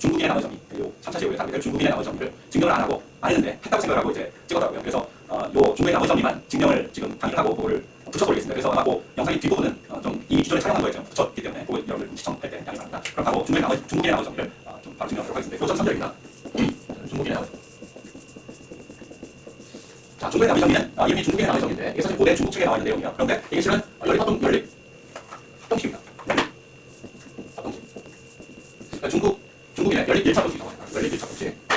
중국인의 나머지 정리, 요 3차 시험의 단계를 중국인의 나머지 정리를 증명을 안 하고 안 했는데 했다고 생각을 하고 이제 찍었더라고요. 그래서 요 중국인의 나머지 정리만 증명을 지금 강의를 하고 그거를 붙여보겠습니다. 그래서 아마 그 영상의 뒷부분은 좀 이미 기존에 촬영한 거에 좀 붙였기 때문에 그거 여러분들 시청할 때 양해 바랍니다. 그럼 바로 중국인의 나머지 정리를 좀 바로 증명하도록 하겠습니다. 요점 3절입니다. 중국인의 나머지. 자, 중국인의 나머지 정리는 이름이 중국인의 나머지 정리인데 이게 사실 고대 중국 책에 나와 있는 내용이에요. 그런데 이게 실은 합동식입니다. 합동식. 그러니까 중국인의 연립 1차 합동식이라고 합니다. 연립 1차 합동식.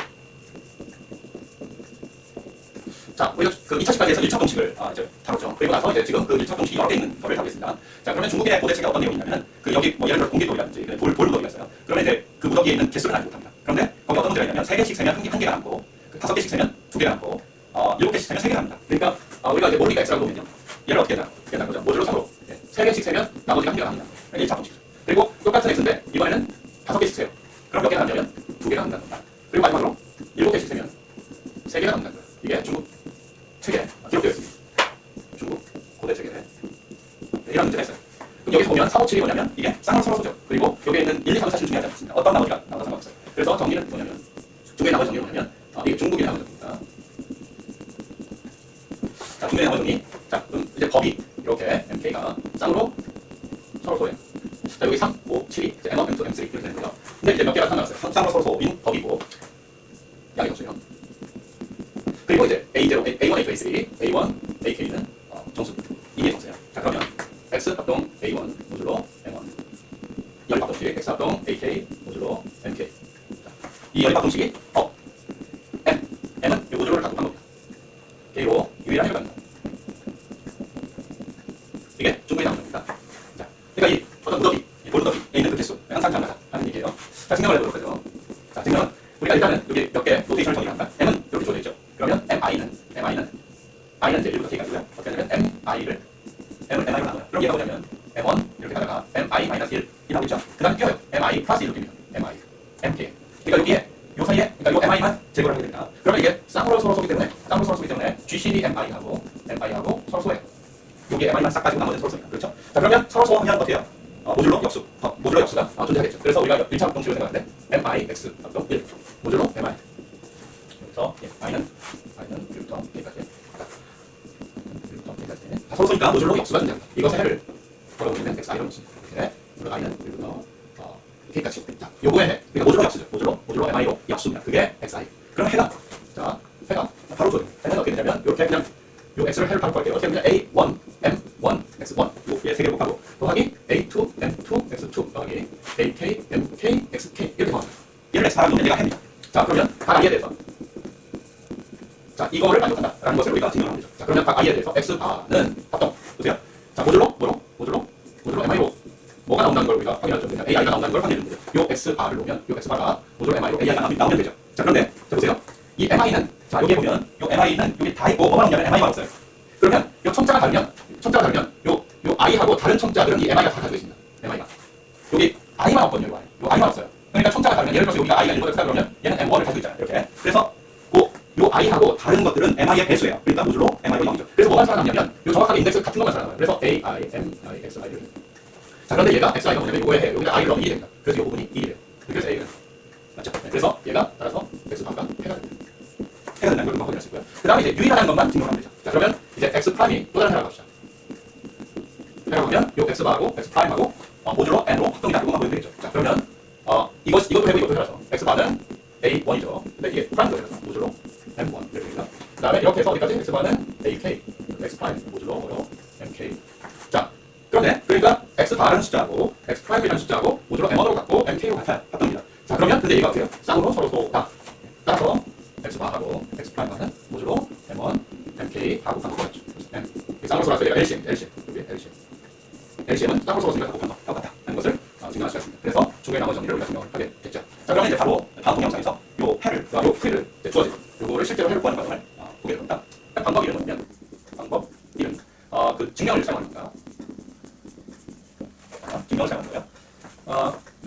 자, 우리가 그 2차 시까지 해서 1차 합동식을 이제 다뤘죠. 그리고 나서 이제 지금 그 1차 합동식이 여러 개 있는 거를 다루겠습니다. 자, 그러면 중국인의 고대 책에 어떤 내용이 있냐면 그 여기 뭐 예를 들어 공개돌이라든지 돌 무더기가 있어요. 그러면 이제 그 무더기에 있는 개수를 알지 못합니다. 그런데 거기 어떤 문제가 있냐면 3개씩 세면 한 개가 남고 5개씩 세면 2개가 남고 7개씩 세면 3개가 남니다. 그러니까 우리가 이제 모르니까 x라고 보면요. 얘를 어떻게 되는 거죠? 모듈로 3으로 3개씩 세면 나머지가 한 개가 남니다. 이게 1차 합동식이죠. 그리고 똑같은 x인데 이번에는 5개씩 세요. 그럼 몇 개가 남냐면 2개가 남는다는 겁니다. 그리고 마지막으로 7개씩 세면 3개가 남는다는 거예요. 이게 중국 책에 기록되어 있습니다. 중국 고대 책에 이런 문제가 있어요. 그럼 여기서 보면 4, 5, 7이 뭐냐면 이게 쌍방서로소죠. 그리고 여기에 있는 1, 2, 3, 4 사실 중요하지 않습니다. 어떤 나머지가 나머지 상관없어요. 그래서 정리는 뭐냐면 중국의 나머지 정리는 뭐냐면 이게 중국의 나머지 정리입니다. 자, 중국의 나머지 정리. 자, 그럼 이제 법이 이렇게 MK가 쌍으로 서로 소예요. 자, 여기 3, 5, 7이 M1, M2, M3 이렇게 되는 거죠. 근데 이제 몇 개가 나타났어요. 쌍으로 서로 소인 법이고 양이 없어요. 그리고 이제 A0, A1, A2, A3, A1, AK는 정수, 이게 정수예요. 자, 그러면 X 합동 A1 모듈로 M1, 연립합동식 X 합동 AK 모듈로 MK. 자, 이 연립합동식이 M은 이 모듈로를 갖고 간 겁니다. K로 유일한 혈관입니다. 이게 중국의 나머지입니다. 자, 그러니까 이 어떤 무더기, 볼무더기에 있는 그 개수 항상 장하다 하는 얘기예요. 자, 증명을 해보도록 하죠. 자, 증명은 우리가 일단은 여기 몇 개 노테이션을 정리합니다. M은 이렇게 주어져 있죠. 그러면 Mi는 이제 1부터 K까지고요. 어떻게 하냐면 M을 M으로 나눠요. 그럼 얘가 뭐냐면 M1 이렇게 하다가 Mi-1 이라고 있죠. 그 다음에 껴요. Mi 플러스 1로 깁니다. Mi, MK. 그러니까 여기에 요 사이에 그러니까 요 MI만 제거를 하게 됩니다. 그러면 이게 쌍으로 서로 쏘기 때문에 GCD MI하고 서로 소해요. 여기 MI만 싹 가지고 나머지는 서로 쏘니까. 그렇죠? 자, 그러면 서로 소하면 어떻게 해요? 모듈로 역수가 존재하겠죠. 그래서 우리가 1차 합동식을 생각하는데 MIX 합동 1 모듈로 MI. 그래서 I는 1부터 K까지. 다 서로 쏘니까 모듈로 역수가 존재합니다. 이것의 해를 뭐라고 보면 XI라고 있습니다. 이렇게 I는 1부터 K까지. 자, 요거의 해, 그러니까 모듈로 역수죠. 모�로 MI로 역수입니다. 그게 XI. 그럼 해가 바로 줘요. 해는 어떻게 되냐면 이렇게 그냥 요 X를 해를 바로 구할게요. 어떻게 하면 A1, M1, X1 요얘 세 개를 곱하고 더하기 A2, M2, X2 더하기 AK, MK, XK 이렇게 더합니다. 얘를 X 바라면 얘가 해입니다. 자, 그러면 각 I에 대해서 자, 이거를 만족한다라는 것을 우리가 증명하면 되죠. 자, 그러면 각 I에 대해서 X바는 합동 보세요. 자, 모듈로 MI로 뭐가 나온다는 걸 우리가 확인하죠. 그러니까 AI가 나온다는 걸 확인해 주면 돼요. 요 X바를 놓으면 요 X바가 모듈로 MI로 AI가 나오면 되죠. 자, 그런데 자 보세요. 이 MI는 자, 여기에 보면 요 MI는 여기 다 있고 뭐가 나오냐면 MI가 없어요. 그러면 요 청자가 다르면 요 I하고 다른 청자들은 이 MI가 다 가지고 있습니다. MI가 여기 I만 없거든요. 요 I만 없어요. 그러니까 청자가 다르면 예를 들어서 여기가 I가 1보다 크다 그러면 얘는 M1을 가지고 있잖아요. 이렇게. 그래서 요 I하고 다른 것들은 MI의 배수예요. 그러니까 모듈로 MI로 0이죠. 그래서 뭐만 살아남냐면 요 정확하게 인덱스 같은 것만 살아남아요. 그래서 A, I, M, I, X, I 이렇게. 자, 그런데 얘가 XI가 뭐냐면 요거에 해. 여기다 I를 넣으면 2이 됩니다. 그래서 요 부분이 2이 돼요. 그래서 A는 맞죠? 네. 그래서 얘가 따라서 X바가 해가 됩니다. 해가 된다는 걸 금방 확인할 수 있고요. 그 다음에 이제 유일하다는 것만 증명하면 되죠. 자, 그러면 이제 X'이 또 다른 해라고 합시다. 해라고 하면 요 X바하고 X'하고 모듈로 N으로 합동이라는 것만 보면 되겠죠. 자, 그러면 이것도 해고 이것도 해라서 X바는 A1이죠. 근데 이게 프라임도 해서 모듈로 M1 이렇게 됩니다. 그 다음에 이렇게 해서 어디까지? X바는 AK, X'프라임 모듈로 MK. 자, 그런데 그러니까 X바라는 숫자하고 X'이라는 숫자하고 모듈로 M1으로 갖고 MK로 같아요. 합동입니다. 자, 그러면 근데 얘가 어때요? 쌍으로 서로 쏘다. 따라서 X바하고 X'바는 모듈로 M1, MK하고 바꿔봤죠. 쌍으로 쏘라서 얘가 LCM, 여기 LCM은 쌍으로 쏘았으니까 곱한 거 똑같다 하는 것을 증명할 수가 있습니다. 그래서 중의 나머지 정리를 우리가 증명을 하게 됐죠. 자, 그러면 이제 바로 다음 동영상에서 요 해를 주어지고 요거를 실제로 해를 구하는 과정을 보게 됩니다. 방법 이름은 뭐냐면 그 증명을 사용하는 겁니다. 증명을 사용하는 거예요.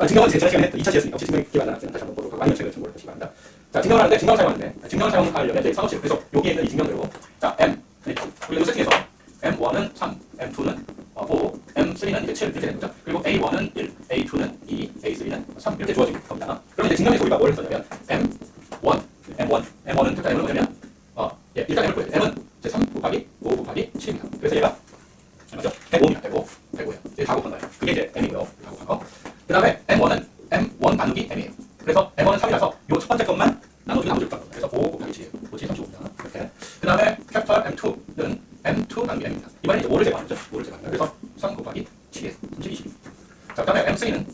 증명은 제 시간에 2차 시였으니까 혹시 증명이 기억 안 나면 다시 한번 보도록 하고 아니면 책을 참고를 하시기 바랍니다. 자, 증명을 사용하는데 증명을 사용하려면 이제 상호식. 그래서 여기에 있는 이 증명대로 자, 우리가 이 세팅에서 M1은 3, M2는 5, M3는 이제 7 이렇게 되는 거죠. 그리고 A1은 1, A2는 2, A3는 3 이렇게 주어진 겁니다. 그럼 이제 증명에서 우리가 뭘 했었냐면 M1은 각자 M은 뭐냐면 일단 M을 구해요. M은 제 3 곱하기 5 곱하기 7입니다. 그래서 얘가 맞죠? 105입니다. 105예요. 이제 다 곱한 거예요. 그게 이제 M이고요. 다 곱한 거. 그 다음에 M1은 M1 나누기 M이에요. 그래서 M1은 3이라서 요 첫 번째 것만 나눠주기 곱한 거예요. 그래서 5 곱하기 7이에요. 5, 7, 35입니다. 이렇게. 그 다음에 캐피털 M2는 M2 나누기 M입니다. 이번에 이제 5를 제곱하죠. 5를 제곱합니다. 그래서 3 곱하기 7이에요. 30, 20. 자, 그 다음에 M3는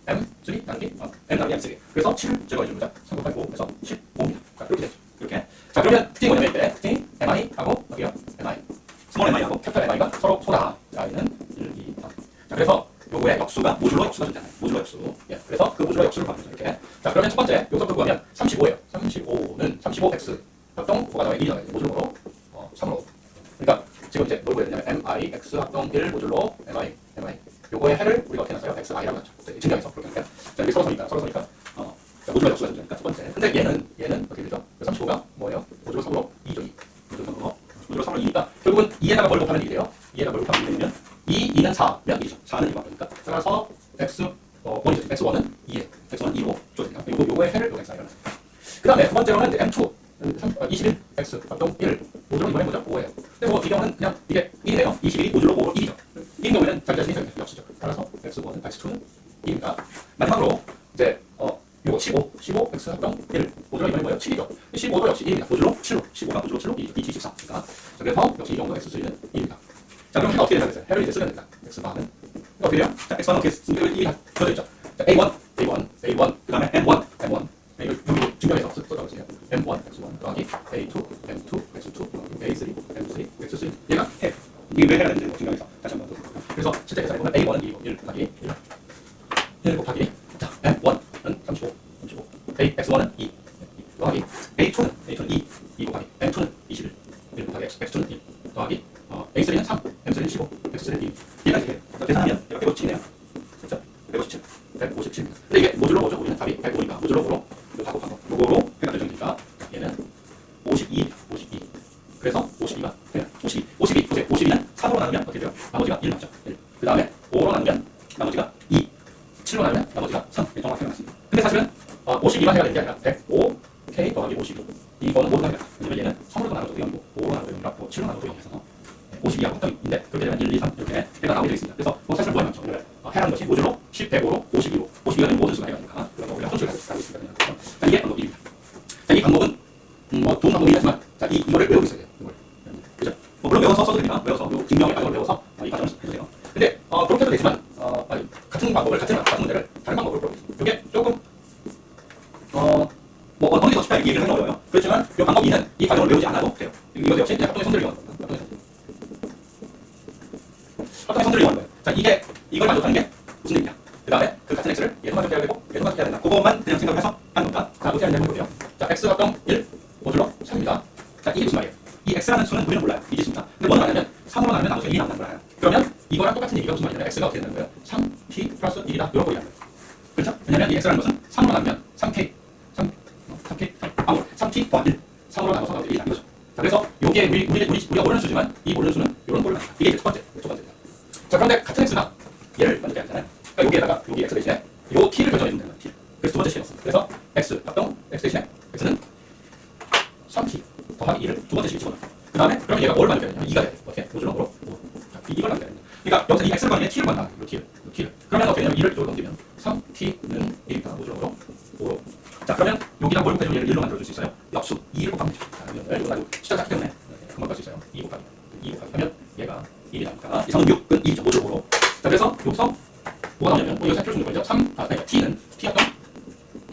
M3 나누기 M 나누기 M3. 그래서 7을 제곱해줍니다. 3 곱하기 5 해서 15입니다. 자, 이렇게 되죠. 이렇게. 자, 그러면 특징이 뭐냐면 이때 특징이 MI하고 여기요. MI. 스몰 MI하고 캐피털 MI가 서로 소다. 자, 얘는 1, 2, 3. 자, 그래서 요거의 역수가 모듈로 역수가 되잖아요. 모듈로 역수. 예. 그래서 그 모듈로 역수를 구합니다. 이렇게. 자, 그러면 첫 번째 요소부터 구하면 35예요. 35는 35x 합동 부가 더하기 1이 더하기 모듈로 3으로. 그러니까 지금 이제 뭘 구해야 되냐면 MI x 합동 1 모듈로 MI. 요거의 해를 우리가 어떻게 해놨어요? XI라고 하죠. 증명해서 그렇게 하니까. 자, 여기 서로 서니까 모듈로 역수가 되니까 첫 번째. 근데 얘는 어떻게 되죠? 35가 뭐예요? 모듈로 3으로 2죠. 2. 모듈로 3으로 2니까 결국은 2에다가 뭘 곱하면 1이에요? 2에다가 뭘 곱하면 1이면 2는 4면 1이죠. 4는 2가 되니까. 따라서 X1이죠. X1은 2에 X1은 2로 줘야 되니까. 요거의 해를 여기 XI라고 합니다. 그 다음에 두 번째로는 이제 M2 21 X 합동 1 모듈로 이번에 뭐죠? 5예요. 근데 뭐 이 경우는 그냥 이게 1이네요. 21이 모듈로 5로 1이죠. 이 경우에는 자기 자신이 역수죠. 따라서 X1은 X2는 2입니다. 마지막으로 이제 요거 15 X 합동 1 모듈로 이번에 뭐예요? 7이죠. 15도 역시 1입니다. 모듈로 7로 15가 모듈로 7로 2죠. 2, 74. 그러니까 그래서 역시 이 경우 X3는 1입니다. 자, 그럼 해가 어떻게 되겠어요? 해를 이제 쓰면 됩니다. X바는 어떻게 돼요? 자, X바는 어떻게 쓰면 1이 켜져 있죠. 자, A1 그 다음에 M1 여기 증명해서 써주세요. M1 X1 더하기 A2 M2 X2 A3 M3 X3 얘가 해. 이게 왜 해가 되는지 증명해서 다시 한번 더. 그래서 실제 계산해 보면 A1은 1 곱하기 1 곱하기 자 M1은 35 X1은 2 더하기 A2는 2 곱하기 M2는 21 1 곱하기 X2는 1 더하기 A3는 3 M3는 15 X3는 2 얘가 이렇게 계산하면 이렇게 157이네요. 그렇죠? 157 157입니다. 근데 이게 모듈로 뭐죠? 우리는 답이 105니까 모듈로 다 곱한 거. 요거로 해가 결정되니까 얘는 52입니다. 52. 그래서 52가 그냥 52 보세요. 52는 3으로 나누면 어떻게 돼요? 나머지가 1 남죠. 1. 그 다음에 5로 나누면 나머지가 2. 7로 나누면 나머지가 3. 정확하게 나왔습니다. 근데 사실은 52만 해가 되는 게 아니라 105K 더하기 52. 이거는 모두 다릅니다. 왜냐면 얘는 3으로도 나눠도 0이고 5로 나눠도 0이고 7로 나눠도 0이어서 52하고 0인데 그렇게 되면 1, 2, 3 이렇게 해가 나오게 되어 있습니다. 그래서 사실 뭐가 많죠? 해라는 것이 모듈로 10, 105로 52로 52가 되는 모든 수가 해가 되니까 그런 거 우리가 손실을 가지고 있습니다. 자, 이게 방법입니다. 자, 이 방법은 뭐 좋은 방법이긴 하지만 자, 이거를 외우고 있어야 돼요. 이걸. 그죠? 물론 외워서 써도 됩니다. 외워서 증명의 과정을 외워서 이 과정을 해도 돼요. 근데 그렇게 해도 되지만 같은 방법을 같은 문제를 다른 방법으로 풀어보겠습니다. 이게 조금 뭐 어느 게 더 쉽다 얘기를 하는 어려워요. 그렇지만 이 방법 2는 이 과정을 외우지 않아도 돼요. 이것도 역시 합동의 성질을 이용하는 겁니다. 합동의 성질을 이용하는 거예요. 자, 이걸 만족하는 게 무슨 얘기냐? 그 다음에 그 같은 x를 얘도 만족해야 되고 얘도 만족해야 된다. 그것만 그냥 생각을 해서 하는 겁니다. 자, 어떻게 하는지 해볼게요. 자, x 합동 1 모듈로 3입니다. 자, 이게 무슨 말이에요? 이 x라는 수는 우리는 몰라요. 이게 있습니다. 근데 뭐는 알냐면 3으로 나누면 나머지가 2이 나온다는 거예요. 그러면 이거랑 똑같은 얘기가 무슨 말이냐면 x가 어떻게 되는 거예요? 3t 플러스 1이다. 이런 거 얘기하는 거예요. 그렇죠? 왜냐면 이 x라는 것은 3으로 나누면 3t 더하기 1 3으로 나눠서 나머지 1이다. 이거죠. 자, 그래서 이게 우리가 모르는 수지만 이 모르는 수는 이런 걸로 합니다. 이게 이제 첫 번째입니다. 자, 그런데 같은 x가 얘를 만족해야 하잖아요. 그러니까 여기에다가 여기 x 대신에 요 t를 결정해 주면 됩니다. 그래서 두 번째 식이 없습니다. 그래서 x 합동 x 대신에 x는 3t 더하기 2를 두 번째 식이 집어넣어요. 그 다음에 그럼 얘가 뭘 만족해야 되냐면 2가 돼요. 어떻게? 모듈로 이걸 만족해야 됩니다. 그러니까 여기서 이 x를 만약에 t를 만나 요 t를 그러면 어떻게 되냐면 2를 이쪽으로 넘기면 3t는 1입니다. 모듈로 5로. 자, 그러면 여기다 뭘 곱해주면 얘를 1로 만들어줄 수 있어요. 역수 2를 곱하면 되죠. 자, 이거 가지고 숫자 작기 때문에 금방 갈 수 있어요. 2 곱하기 하면 얘가 1이 나니까 이 3은 6은 2죠. 모듈로 5로. 자, 그래서 여기서 뭐가 나오냐면 여기서 표준 거죠. t는 t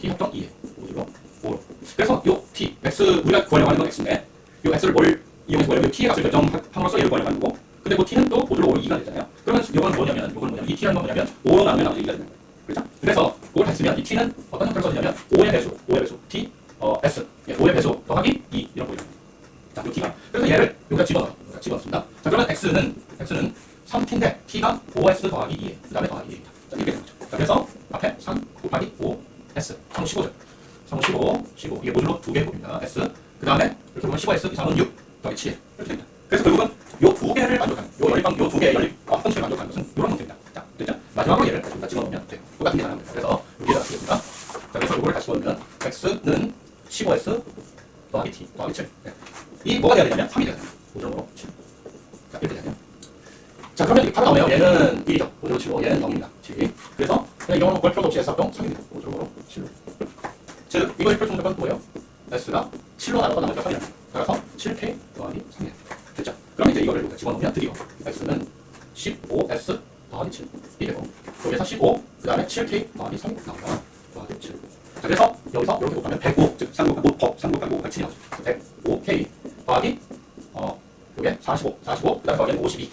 합동 2에 모듈로 5로. 그래서 요 t x 우리가 구하려고 하는 건 x인데 요 x를 뭘 이용해서 뭐예요? t의 값을 결정함으로써 얘를 구하려고 하는 거고. 근데 그 t는 또 모듈로 5로 2가 되잖아요. 그러면 이건 뭐냐면 이 t라는 건 뭐냐면 5로 나누면 나머지 2가 되는 거예요. 그렇죠? 그래서 그걸 다 쓰면 이 t는 어떤 형태로 써지냐면 5의 배수 t s 5의 배수 더하기 2 이런 거예요. 자, 요 t가 그래서 얘를 여기다 집어넣습니다. 자, 그러면 x는 3t인데 t가 5s 더하기 2에 그 다음에 더하기 2입니다. 자, 이렇게 되는 거죠. 자, 그래서 앞에 3 곱하기 5s 3은 15죠. 3은 15 이게 모듈로 2개 곱입니다. s 그 다음에 이렇게 보면 15s 이 3은 6 더하기 7 이렇게 됩니다. 그래서 결국은 요 두 개를 만족하는 요 두 개의 연립 합성식을 만족하는 것은 이런 문제입니다. 자, 됐죠? 마지막으로 얘를 여기다 집어넣으면 돼요. 똑같은 계산하면 돼요. 그래서 여기에다 쓰겠습니다. 자, 그래서 요거를 다시 보면 x는 15s 더하기 t 더하기 7. 네. 이 뭐가 돼야 되냐면 3이 돼야 됩니다. 5.5로 7. 자, 이렇게 되면. 자, 그러면 답이 나오네요. 얘는 1이죠. 5.5, 7로. 얘는 0입니다. 7. 그래서 그냥 이거는 걸 필요도 없이 S합동 3입니다. 5.5로 7로. 즉, 이거의 표준 조건은 뭐예요? S가 7로 나눠서 나머지가 3이랍니다. 따라서 7K 더하기 3이에요. 됐죠? 그럼 이제 이거를 여기다 집어넣으면 드디어 X는 15S 더하기 7. 이 되고, 여기에서 15, 그 다음에 7K 더하기 3 나옵니다. 더하기 7. 자, 그래서 여기서 이렇게 곱하면 105, 즉, 3곱하고 107이 나오죠. 105K 더하기, 요게 45, 그 다음에 거기에는 52.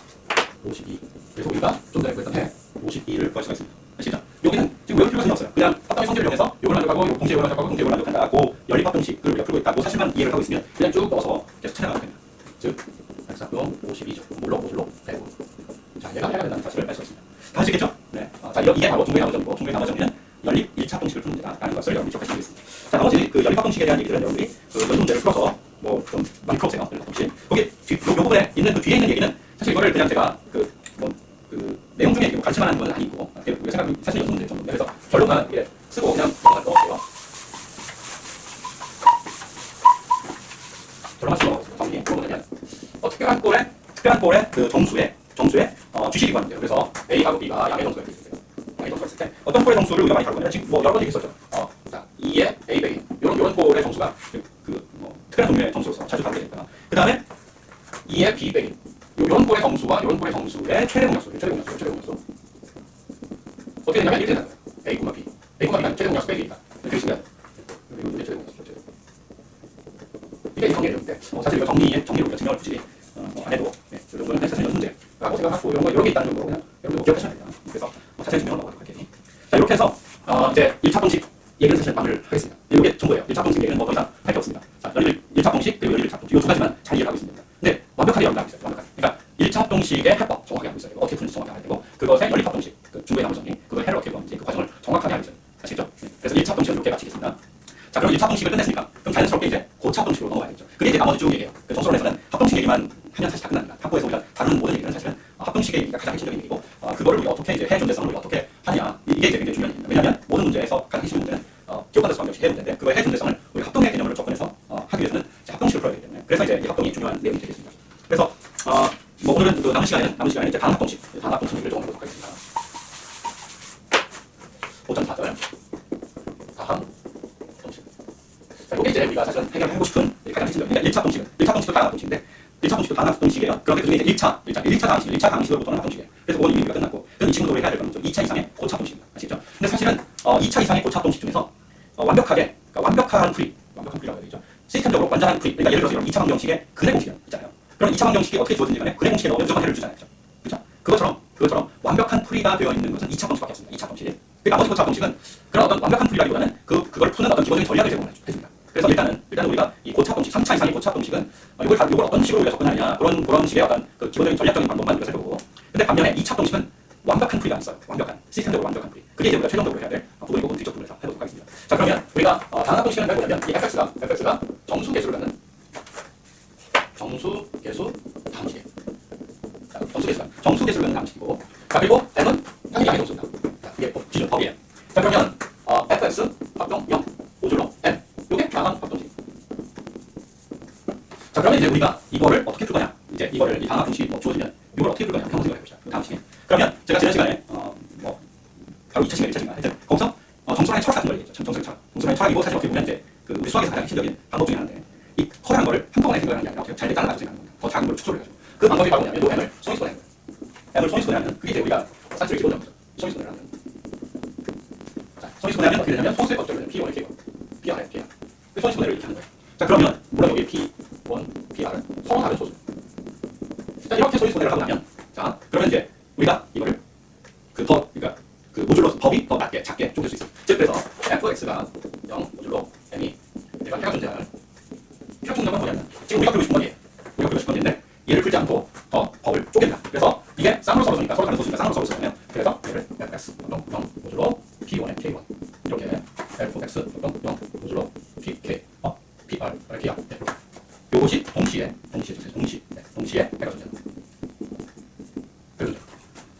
그래서 우리가 좀 전에 구했던 해 52를 구할 수가 있습니다. 아시죠? 여기는 지금 외울 필요가 전혀 없어요. 그냥 합당의 성질을 이용해서 요걸 만족하고 요 동시에 요걸 만족하고 동시에 요걸 만족한다. 그 연립합동식을 우리가 풀고 있다. 그 사실만 이해를 하고 있으면 그냥 쭉 넣어서 계속 찾아가면 됩니다. 즉, X합동 52죠. 모줄로 105. 자, 얘가 해가 된다는 사실을 알 수 있습니다. 다 아시겠죠? 네. 자, 이게 바로 중국의 나머지이고 중국의 나머지는 연립 1차 합동식을 푸는 문제다라는 것을 여러분이 기억하시면 되겠습니다. 자, 나머지 그 연립합동식에 대한 얘기들은 여러분이 그 연습 문제를 풀어서 뭐 좀 많이 풀어보세요. 연립합동식. 거기 요 부분에 있는 그 뒤에 있는 얘기는 사실 이거를 그냥 제가 그 내용 중에 가르칠 만한 건 아니고 우리가 생각하면 사실 연습 문제 정도인데 그래서 결론만 이렇게 쓰고 그냥 넘어갈 것 같아요. 결론만 쓰고 정리. 뭐냐면 특별한 꼴의 그 정수의 주식이 구하는데요. 그래서 A하고 B가 양의 정수가 이렇게 있어요. 양의 정수가 있을 때 어떤 꼴의 정수를 우리가 많이 다루거든요. 지금 뭐 여러 번 얘기했었죠. 자, 2의 A 베이 이런 꼴의 정수가 뭐 특별한 종류의 정수로서 자주 다루게 됩니다. 그 다음에 2의 B 베이 요런 꼴의 정수와 요런 꼴의 정수의 최대 공약수. 어떻게 되냐면 이렇게 되는 거예요. A, B. A가 최대 공약수 빼기니까. 이렇게 있으면 이게 최대 공약수. 이게 정리인데 사실 이거 정리로 우리가 증명을 굳이 안 해도 이 정도는 사실 연습 문제라고 생각하고 이런 게 있다는 정도로 그냥 여러분들 기억하셔야 됩니다. 그래서 자세히 증명을 넘어가도록 할게요. 자, 이렇게 해서 이제 1차 공식 얘기를 사실 마무리를 하겠습니다. 이게 전부예요. 1차 공식 얘기는 뭐 더 이상 할 게 없습니다. 자, 연립 1차 공식 그리고 연립 1차 공식 이 두 가지만 잘 이해하고 있으면 됩니다. 근데 완벽하게 연결하고 있어요. 완벽하게. 그러니까 1차 합동식의 해법 정확하게 알고 있어야 되고 어떻게 푸는지 정확하게 알아야 되고 그것의 연립 합동식 그 중국의 나머지 정리 그걸 해를 어떻게 구하는지 그 과정을 정확하게 알고 있어야 돼요. 아시겠죠? 그래서 1차 합동식을 이렇게 마치겠습니다. 자, 그럼 1차 합동식을 끝냈으니까 그럼 자연스럽게 이제 고차 합동식으로 넘어가야겠죠. 그게 이제 나머지 쭉 얘기예요. 그 정수론에서는 합동식 얘기만 하면 사실 다 끝납니다. 학부에서 우리가 다루는 모든 얘기는 사실은 합동식의 얘기가 가장 핵심적인 얘기고 그거를 우리가 어떻게 이제 해 존재성을 우리가 어떻게 하냐 이게 이제 굉장히 중요한 얘기입니다. 왜냐하면 모든 문제에서 가장 핵심 문제는 기억받을 수밖에 없이 해 문제인데 그거의 해 존재성을 우리 합동의 개념으로 접근해서 하기 위해서는 합동식을 풀어야 되기 때문에 그래서 이제 이 합동이 중요한 내용이 되겠습니다. 그래서 뭐 오늘은 그 남은 시간에 이제 다음 합동식 얘기를 조금 해보도록 하겠습니다. 5.4절 다음 합동식. 자, 이게 이제 우리가 사실은 해결하고 싶은 가장 핵심적인 1차 합동식도 다음 합동식인데 1차 합동식도 다음 합동식이에요. 그런데 그중에 이제 1차 방식으로부터는 합동식이에요. 그래서 그건 이미 우리가 끝났고 그럼 이 친구도 우리가 해야 될 건 2차 이상의 고차 합동식입니다. 아시겠죠? 근데 사실은 2차 이상의 고차 합동식 중에서 완벽한 풀이라고 해야 되죠. 시스템적으로 완전한 풀이. 그러니까 예를 들어서 2차 방정식의 근해 공식이 있잖아요. 그럼 2차 방정식이 어떻게 주어진지 간에 근해 공식에 넣으면 무조건 해를 주잖아요. 그렇죠? 그것처럼 완벽한 풀이가 되어 있는 것은 2차 방식밖에 없습니다. 2차 방식. 그 나머지 고차 방식은 그런 어떤 완벽한 풀이라기보다는 그걸 푸는 어떤 기본적인 전략을 제공을 해줍니다. 그래서 일단은 우리가 이 고차 합동식, 3차 이상의 고차 합동식은 이걸 어떤 식으로 우리가 접근하느냐 그런 식의 어떤 그 기본적인 전략적인 방법만 우리가 살펴보고 근데 반면에 2차 합동식은 완벽한 풀이가 있어요. 시스템적으로 완벽한 풀이. 그게 이제 우리가 최종적으로 해야 될 부분이고 뒤쪽 부분에서 해보도록 하겠습니다. 자, 그러면 우리가 다음 합동식은 해보려면 이 fx가 정수계수를 갖는 정수계수 다함식이에요. 자, 정수계수를 갖는 다함식이고 자, 그리고 m은 당연히 양의 정수입니다. 자, 이게 기준 법이에요. 자, 그러면 fx 합동 0 모듈로 m 요게 다음 합동식. 자, 그러면 이제 우리가 이거를 어떻게 풀 거냐? 이제 이거를 이 다음 합동식이 주어지면 이걸 어떻게 풀 거냐? 한번 생각해 보시죠. 다음 시간에. 그러면 제가 지난 시간에 바로 2차 시간, 1차 시간 하여튼 거기서 정수랑의 철학 같은 걸 얘기했죠. 정수랑의 철학이고 사실 어떻게 보면 이제 그 우리 수학에서 가장 핵심적인 방법 중에 하나인데 이 커다란 거를 한꺼번에 생각하는 게 아니라 어떻게 잘게 잘라가지고 생각하는 겁니다. 더 작은 걸 축소를 해가지고 그 방법이 바로 뭐냐면 요 m을 소인수분해하는 거예요. m을 소인수분해하면 그게 이제 우리가 산수의 기본적이죠. 소인수분해를 하는. 자, 소인수분해하면 어떻게 되냐면 소수의 법칙을 P1을 K1, PR을 K1. 그 소인수분해를 이렇게 하는 거예요. 자, 그러면 물론 여기 P1, PR은 서로 다른 소수. 자, 이렇게 소인수분해를 하고 나면 자, 그러면 이제 우리가 이거를 그러니까 그 모듈로 법이 더 낮게 작게 쪼갤 수 있어요. 즉 그래서 fx가 0 모듈로 m이 내가 해가 존재하는 필요충정은 뭐냐면 지금 우리가 풀고 싶은 건데 우리가 풀고 싶은 건데 얘를 풀지 않고 더 법을 쪼갭니다. 그래서 이게 쌍으로 서로서니까 서로 다른 소수니까 쌍으로 서로서면 그래서 얘를 fx 0 모듈로 p1에 k1 이렇게 fx 0 모듈로 pk pr kr 이것이 동시에 해가 존재하는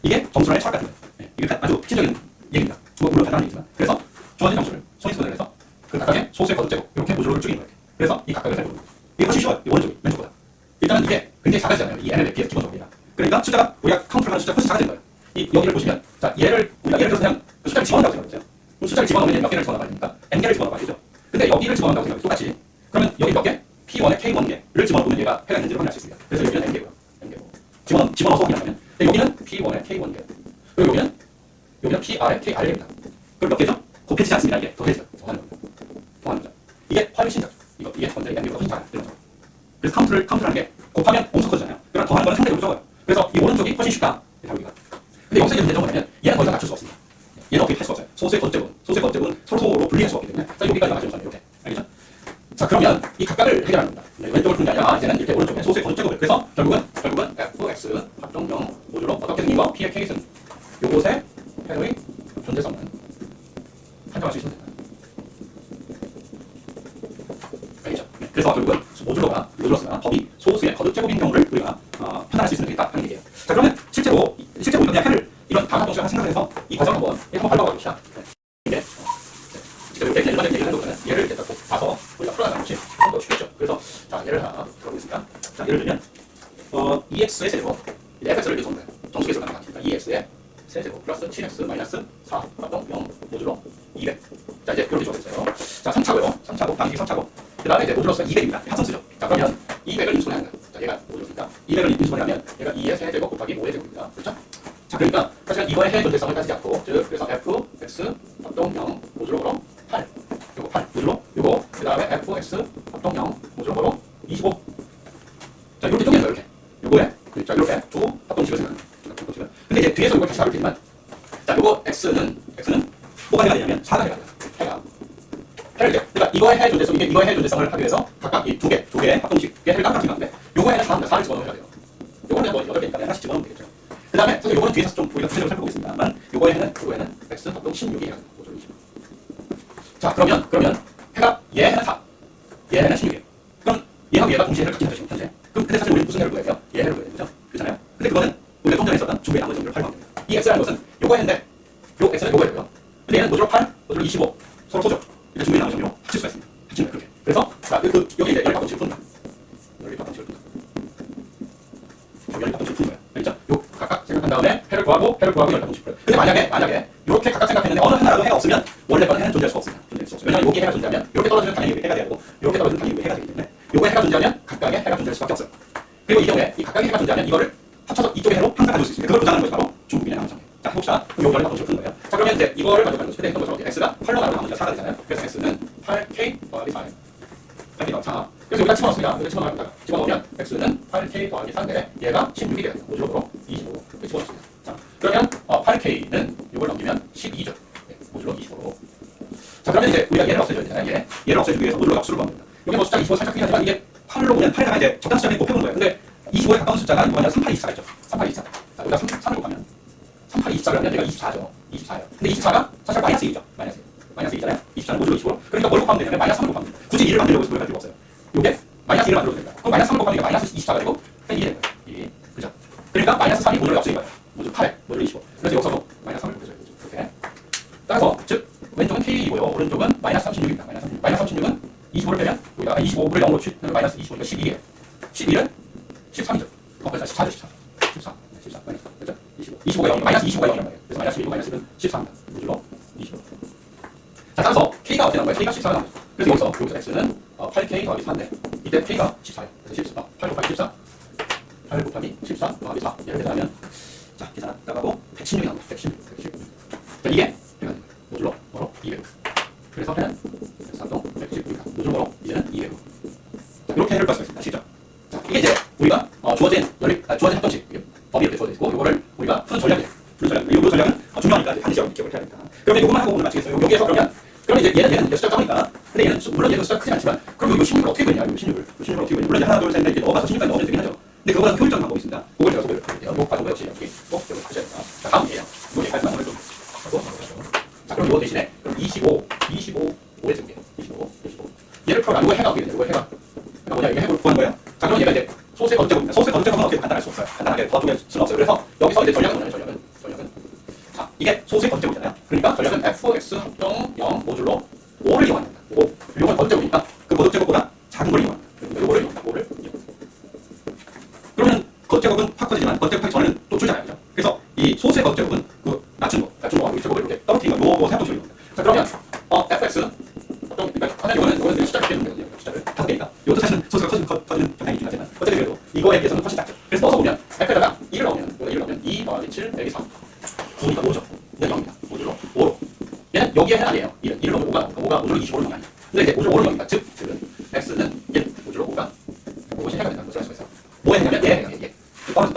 이게 정수랑의 철학 같은 거예요. 이게 아주 핵심적인 얘기입니다. 물론 간단한 얘기지만 그래서 주어진 정수를 소인수분해를 해서 그 각각의 소수의 거듭제곱 이렇게 모듈로를 쭉 있는 거예요. 그래서 이 각각을 살펴보는 거예요. 이게 훨씬 쉬워요. 이 오른쪽이 왼쪽보다. 일단은 이게 굉장히 작아지잖아요. 이 n에 비해서 기본적으로. 그러니까 숫자가 우리가 카운트를 하는 숫자가 훨씬 작아진 거예요. 이 여기를 보시면 자 얘를 우리가 예를 들어서 그냥 숫자를 집어넣는다고 생각해보세요. 그럼 숫자를 집어넣으면 몇 개를 집어넣어야 됩니까? n개를 집어넣어야 되죠. 근데 여기를 집어넣는다고 생각해요. 똑같이. 그러면 여기 몇 개? P1에 K1개를 집어넣으면 얘가 해가 있는지를 확인할 수 있습니다. 그래서 여기는 n개고요. n개고. 집어넣어서 확인하면 여기는 P1에 K1개. 그리고 여기는 Pr에 KR개입니다. 그럼 몇 개죠? 곱해지지 않습니다. 이게 더해져요. 더하는 겁니다. 더하는 거죠. 이게 훨씬 작죠. 이게 먼저 n개보다 훨씬 작아요. 그래서 카운트를 하는 게 곱하면 엄청 커지잖아요. 그러나 더하는 거는 상대적으로 적어요. 그래서 이 오른쪽이 훨씬 쉽다. 다루기가. 근데 여기서 이제 문제는 뭐냐면 얘는 더 이상 낮출 수 없습니다. 얘는 어떻게 할 수가 없어요. 소수의 거듭제곱은 서로 분리할 수가 없기 때문에 자 여기까지 나가시면 이렇게. 알겠죠? 자 그러면 이 각각을 해결하는 겁니다. 왼쪽을 푸는 게 아니라 이제는 이렇게 오른쪽에 소수의 거듭제곱을. 그래서 결국은 fx 합동형 모듈로 어떻게든 이와 p의 k는 요것의 해의 존재성은 판정할 수 있습니다. 알겠죠? 네. 그래서 결국은 모듈로스가 법이 소수의 거듭제곱인 경우를 우리가 판단할 수 있으면 되겠다 하는 얘기예요. 자 그러면 실제로 우리가 그냥 해를 이런 다각공식을 생각해서 이 과정을 한번 밟아가 봅시다. 이게 직접 이렇게 일반적인 얘기를 하는 거는 얘를 이렇게 딱 봐서 우리가 풀어나가는 것이 좀 더 쉽겠죠. 그래서 자 예를 하나 들어보겠습니다. 자 예를 들면 EX의 세제곱 fx를 이렇게 적는 거예요. 정수계수가 나갑니다. EX의 세제곱 플러스 7x 마이너스 4 합동 0 모듈로 200. 자 이제 이렇게 적었어요. 자 3차고요. 3차고 방식이 3차고 그 다음에 이제 모듈로스가 200입니다. 합성수죠. 자 그러면 200을 인수분해 하는 거예요. 자 얘가 모듈로스니까 200을 인수분해 하면 얘가 2의 세제곱 곱하기 5의 제곱입니다. 그렇죠? 자 그러니까 사실은 이거의 해의 존재성을 따지지 않고 즉 그래서 fx 합동 0 모듈로 8 요거 8 모듈로 요거 그 다음에 fx 합동 0 모듈로 25. 자 이렇게 쪼개는 거예요. 이렇게 요거에 자 이렇게 두 합동식을 생각합니다. 근데 이제 뒤에서 이걸 다시 다룰 테지만 자 요거 x는 뭐가 해가 되냐면 4가 해가 돼요. 해를 돼요. 그러니까 이거의 해 존재성 이거의 해 존재성을 하기 위해서 각각 이 두 개의 합동식의 해를 따로 생각하는데 요거에는 4입니다. 4를 집어넣어야 돼요. 요거는 뭐 8개니까 하나씩 집어넣으면 되겠죠. 그 다음에 사실 요거는 뒤에서 좀 우리가 구체적으로 살펴보겠습니다만 요거에는 x 합동 16이 해가 됩니다. 자 그러면 해가 얘는 4 얘는 16이에요. 그럼 얘하고 얘가 동시에 해를 갖긴 하죠 지금 현재. 그럼 근데 사실 우리는 무슨 해를 구해야 돼요? 얘 해를 구해야 되죠. 그렇잖아요. 근데 그거는 우리가 좀 전에 있었던 두 개의 나머지 정도를 활용하면 됩니다. 이 x라는 것은 요거 해인데 요 x는 요거예요. 근데 얘는 모듈로 8, 모듈로 25 서로 소죠. 이제 두 개의 나머지 정도로 합칠 수가 있습니다. 합치는 거예요. 그렇게. 그래서 자 여기 이제 열 바꿈식을 푼다. 열 바꿈식을 푼다. 열 바꿈식을 푼 거예요. 알겠죠? 요 각각 생각한 다음에 해를 구하고 열 바꿈식을 풀어요. 근데 만약에 이렇게 각각 생각했는데 어느 하나라도 해가 없으면 원래 거는 해는 존재할 수가 없습니다. 왜냐하면 여기 해가 존재하면 이렇게 떨어지면 당연히 해가 되고 이렇게 떨어지면 당연히 해가 되기 때문에 요거에 해가 존재하면 각각의 해가 존재할 수밖에 없어요. 그리고 이 경우에 이 각각의 해가 존재하면 이거를 합쳐서 이쪽의 해로 항상 가져올 수 있습니다. 그걸 보장하는 것이 바로 중국인의 남성이에요. 자 해봅시다. 그럼 요거 열의 바꿈식을 푸는 거예요. 자 그러면 이제 이거를 가져가는 것이 근데 것처럼 x가 8로 나누면 나머지가 4가 되잖아요. 그래서 x는 8k 더하기 4예요. 8k 더하기 4. 그래서 여기다 집어넣습니다. 여기다 집어넣으면 x는 8k 더하기 4인데 얘가 16이 돼요. 모듈로 25 이렇게 집어넣습니다. 자 그러면 8k는 이걸 넘기면 12죠. 네, 모듈로 25로. 자 그러면 이제 우리가 얘를 없애줘야 되잖아요. 얘를 없애주기 위해서 모듈로 약수를 구합니다. 여기 뭐 숫자 25 살짝 크긴 하지만 이게 8로 보면 8에다가 이제 적당 숫자를 곱해보는 거예요. 근데 25에 가까운 숫자가 뭐냐 3824가 있죠. 3824. 자 여기다 3을 곱하면 3824를 하면 얘가 24죠. 24예요. 근데 24가 사실 마이너스 1이죠. 마이너스 2잖아요. 24는 모듈로 25로. 그러니까 뭘 곱하면 되냐면 마이너스 3을 곱하면 돼요. 굳이 2를 만들려고 해서 할 필요가 없어요. 요게 마이너스 1을 만들어도 됩니다. 그럼 마이너스 3을 곱하면 마이너스 24가 되고 2이 되는 거예요. 2. 그죠? 그러니까 마이너스 3이 모듈로 약수인 거예요. 모듈 8, 모듈 25. 그래서 여기서도 마이너스 3을 곱해줘야 되죠. 이렇게. 따라서 즉 왼쪽은 K이고요. 오른쪽은 마이너스 36입니다. 마이너스 36은 25를 빼면 우리가 25를 0으로 마이너스 25니까 12이에요. 12는 13이죠. 그래서 14죠. 14. 마이너스. 그렇죠? 25가 0. 마이너스 25가 0이란 말이에요. 그래서 마이너스 1이고 마이너스 1은 14입니다. 모듈로 25. 자, 따라서 K가 어떻게 나온 거예요? K가 14가 나온 거죠. 그래서 여기서 X는 8K 더하기 4인데 이때 K가 14예요. 그래서 14. 8 곱하기 14. 8 곱하기 14 더하기 4. 얘를 계산하면 자, 계산 나가고 116이 나옵니다. 116. 자, 이게 모듈로 뭐로? 200. 그래서 해는 3동 119입니다. 모듈로 이제는 200. 자, 이렇게 해를 볼 수가 있습니다. 아시죠? 자, 이게 이제 우리가 주어진 합동식 법이 이렇게 주어져 있고 이거를 우리가 푸는 전략이에요. 이 전략은 중요하니까 반드시 여러분 기억을 해야 됩니다. 그러면 이것만 하고 오늘 마치겠어요. 여기에서 그러면 이제 얘는 숫자가 작으니까 근데 얘는 물론 얘도 숫자가 크지 않지만 그럼 이 16을 어떻게 구했냐? 이 16을 어떻게 구했냐? 물론 이제 하나 둘 셋 넷 이렇게 넣어가서 16까지 넣으면 되긴 하죠. 근데 그거보다 효율적인 방법이 있습니다. 그걸 제가 소개를 드릴게요. 요 과정도 역시 여기 꼭 기억을 하셔야 됩니다. 자, 다음이에요. 요 얘기까지만 오늘 좀 하고 넘어가죠. 자, 그럼 요 대신에 25, 5의 제곱이에요. 25. 얘를 풀어라. 이거 해가 어떻게 되냐? 이거 해가 뭐냐? 이게 해를 구한 거예요. 자, 그럼 얘가 이제 소수의 거듭제곱입니다. 소수의 거듭제곱은 어떻게 간단할 수 없어요. 간단하게 도와줄 수는 없어요. 그래서 여기서 이제 전략은 뭐냐면 전략은 자, 이게 소수의 거듭제곱이잖아요. 그러니까 전략은 fx 합동 0 모듈로 5를 이용합니다. 5. 이거는 숫자 숫자를 되는 거거든요. 숫자를 5개니까. 이것도 사실은 소수가 커지는 경향이 있긴 하지만 어쨌든 그래도 이거에 비해서는 훨씬 작죠. 그래서 넣어서 보면 F에다가 1을 넣으면 2 더하기 7 빼기 3 9니까 5죠. 얘는 0입니다. 모듈로 5로. 얘는 여기에 해당이에요. 1을 넣으면 5가 나오니까 5가 모듈로 25로 0이 아니야. 근데 이제 모듈로 5로 0이니까 즉은 X는 1 모듈로 5가 이것이 해가 된다는 것을 알 수가 있어요. 뭐에 해냐면 얘에 해당해요. 얘. 떨어진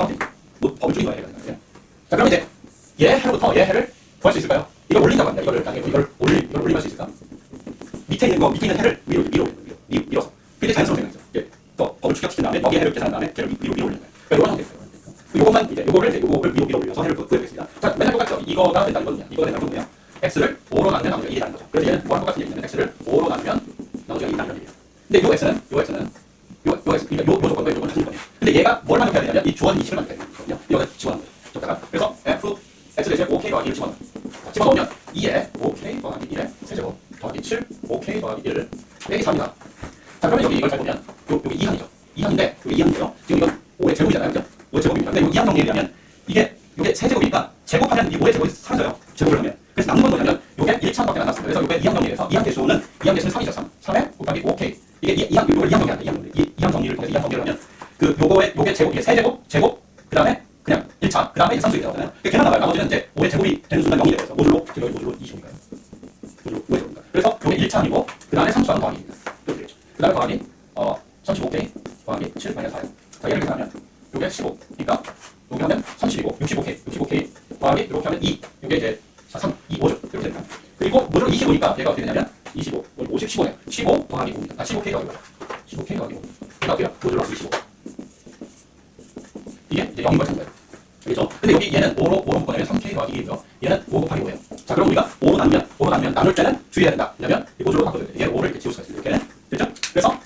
법을 줄인 거예요. 자 그럼 이제 얘 해로부터 얘 해를 구할 수 있을까요? 이걸 올린다고 합니다. 이거를 나중에 이걸 올리면 수 있을까? 밑에 있는 해를 밀어서. 그게 자연스러운 생각이죠. 예. 더 법을 축약시킨 다음에 여기에 해를 계산한 다음에 걔를 위로 올리는 거예요. 그러니까 이런 형태예요. 요것만 이제 요거를 위로 올려서 해를 구해보겠습니다. 자 맨날 똑같죠. 이거가 된다는 거거든요. 이거가 된다는 건 뭐냐? x를 5로 나누면 나머지가 1이라는 거죠. 그래서 얘는 뭐랑 똑같은 얘기냐면 x를 5로 나누면 나머지가 1이라는 얘기예요. 근데 요 x는 그러니까 요 조건과 요 조건을 가진 거예요. 근데 얘가 뭘 만족해야 되냐면 이 주원 20을 만족해야 되거든요. 이거는 집어넣는 거예요. 적다가 그래서 f x 대신에 5k 더하기 1을 집어넣으면 2에 5k 더하기 1의 세제곱 더하기 7 5k 더하기 1을 빼기 4입니다. 자 그러면 여기 이걸 잘 보면 여기 2항이죠. 2항인데 여기 2항인데요. 지금 이건 5의 제곱이잖아요. 그죠? 5의 제곱입니다. 근데 여기 2항 정리에 의하면 이게 세제곱이니까 제곱하면 이 5의 제곱이 사라져요. 제곱을 하면. 그래서 남는 건 뭐냐면 요게 1차밖에 안 남습니다. 그래서 요게 2항 정리에서 2항 개수는 2항 개수는 3이죠. 3에 곱하기 5k. 이게 2항 요걸 2항 정리한다. 2항 정리를 통해서 2항 정리를 하면 요게 제곱 이게 세제곱 그다음에 그냥 1차 그다음에 3수이 되잖아요. 걔만 나와요. 나머지는 이제 5의 제곱이 되는 순간 0이 돼서 모듈로 제가 모듈로 20이니까요. 모듈로 5의 제곱입니다. 그래서 요게 1차이고 그다음에 3수하는 더하기입니다. 이렇게 되죠. 그다음에 더하기 35k 더하기 7 마이너스 4. 자 얘를 계산하면 요게 15. 그러니까 여기 하면 30이고 65k 더하기 이렇게 하면 2. 이게 이제 3, 2, 5죠. 이렇게 됩니다. 그리고 모듈로 25니까 얘가 어떻게 되냐면 25, 50, 15네요. 15 더하기 5입니다. 15k 더하기 5. 15k 더하기 5. 얘가 어때요? 모듈로 25. 이게 이제 0인 걸 찾는 거예요. 그렇죠? 근데 여기 얘는 5로 묶어내면 3k 더하기 2이고요. 얘는 5 곱하기 5예요. 자 그럼 우리가 5로 나누면 나눌 때는 주의해야 된다. 왜냐면 이 모듈로 바꿔줘야 돼요. 얘 5를 이렇게 지울 수가 있어요. 이렇게. 그렇죠? 그래서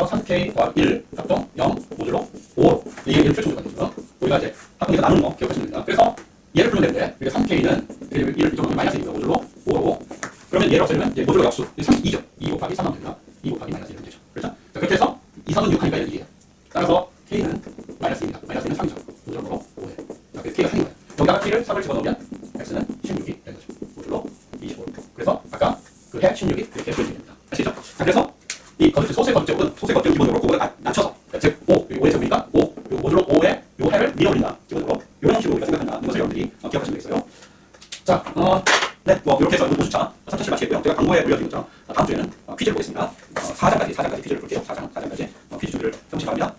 3k 더하기 1 합동 0 모듈로 5로 이게 1을 표준으로 가져오죠. 우리가 이제 합동해서 나누는 거 기억하시면 됩니다. 그래서 얘를 풀면 되는데 그러니까 3k는 1을 이쪽으로 마이너스 2고 모듈로 5고 그러면 얘를 없애면 이제 모듈로 역수 32죠. 2 곱하기 3하면 됩니다. 2 곱하기 마이너스 1이면 되죠. 그렇죠? 자, 그렇게 해서 2, 3은 6하니까 얘는 2예요. 따라서 k는 마이너스 2입니다. 마이너스 2는 3이죠. 모듈로 5예요. 자, 그래서 k가 3인 거예요. 여기다가 k를 3을 집어넣으면 x는 16이 되는 거죠. 모듈로 25. 그래서 아까 그 해 16이 이렇게 표현이 됩니다. 아시죠? 자, 그래서 이 소수의 거듭제곱은 기본적으로 그거를 낮춰서 즉 5, 5의 제곱이니까 5, 요 모듈로 5의 요 해를 밀어올린다. 기본적으로 이런 형식으로 우리가 생각한다는 것을 여러분들이 기억하시면 되겠어요. 자, 네, 뭐 이렇게 해서 5주차 3차씩 마치겠고요. 제가 광고에 올려드린 것처럼 다음 주에는 퀴즈를 보겠습니다. 4장까지 퀴즈를 볼게요. 4장까지 퀴즈 준비를 정시 바랍니다.